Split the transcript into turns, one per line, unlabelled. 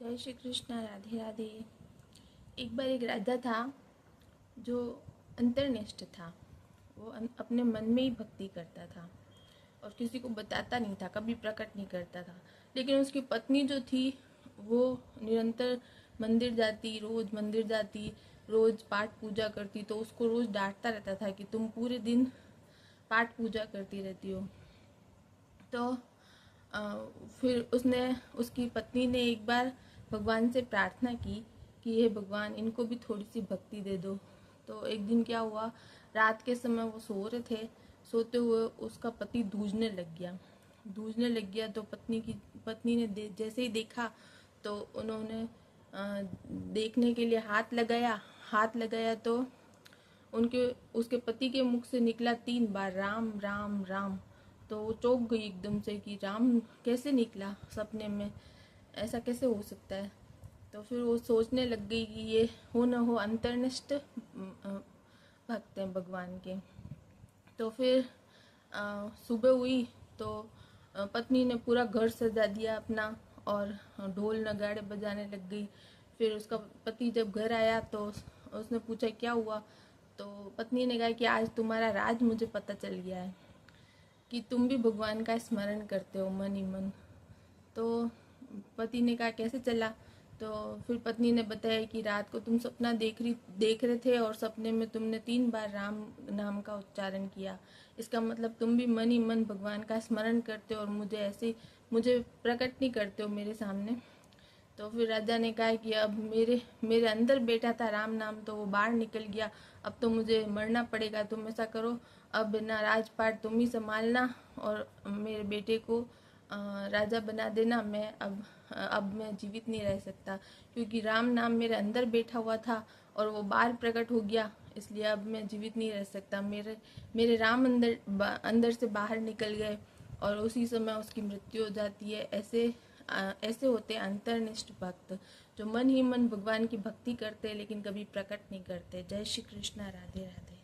जय श्री कृष्णा। राधे राधे। एक बार एक राजा था जो अंतर्निष्ठ था। वो अपने मन में ही भक्ति करता था और किसी को बताता नहीं था, कभी प्रकट नहीं करता था। लेकिन उसकी पत्नी जो थी वो निरंतर मंदिर जाती, रोज मंदिर जाती, रोज पाठ पूजा करती। तो उसको रोज डांटता रहता था कि तुम पूरे दिन पाठ पूजा करती रहती हो। तो अ, फिर उसकी पत्नी ने एक बार भगवान से प्रार्थना की कि हे भगवान, इनको भी थोड़ी सी भक्ति दे दो। तो एक दिन क्या हुआ, रात के समय वो सो रहे थे। सोते हुए उसका पति धूजने लग गया। तो पत्नी ने जैसे ही देखा तो उन्होंने देखने के लिए हाथ लगाया तो उनके उसके पति के मुख से निकला 3 बार राम राम राम। तो वो चौंक गई एकदम से कि राम कैसे निकला सपने में, ऐसा कैसे हो सकता है। तो फिर वो सोचने लग गई कि ये हो न हो अंतर्निष्ठ भक्त हैं भगवान के। तो फिर सुबह हुई तो पत्नी ने पूरा घर सजा दिया अपना और ढोल नगाड़े बजाने लग गई। फिर उसका पति जब घर आया तो उसने पूछा क्या हुआ। तो पत्नी ने कहा कि आज तुम्हारा राज मुझे पता चल गया है कि तुम भी भगवान का स्मरण करते हो मन ही मन। तो पति ने कहा कैसे चला। तो फिर पत्नी ने बताया कि रात को तुम सपना देख रहे थे और सपने में तुमने 3 बार राम नाम का उच्चारण किया। इसका मतलब तुम भी मन ही मन भगवान का स्मरण करते हो और मुझे प्रकट नहीं करते हो मेरे सामने। तो फिर राजा ने कहा कि अब मेरे मेरे अंदर बैठा था राम नाम, तो वो बाहर निकल गया। अब तो मुझे मरना पड़ेगा। तुम ऐसा करो, अब ना राजपाट तुम ही संभालना और मेरे बेटे को राजा बना देना। अब मैं जीवित नहीं रह सकता क्योंकि राम नाम मेरे अंदर बैठा हुआ था और वो बाहर प्रकट हो गया, इसलिए अब मैं जीवित नहीं रह सकता। मेरे राम अंदर से बाहर निकल गए और उसी समय उसकी मृत्यु हो जाती है। ऐसे होते हैं अंतर्निष्ठ भक्त जो मन ही मन भगवान की भक्ति करते हैं लेकिन कभी प्रकट नहीं करते। जय श्री कृष्णा। राधे राधे।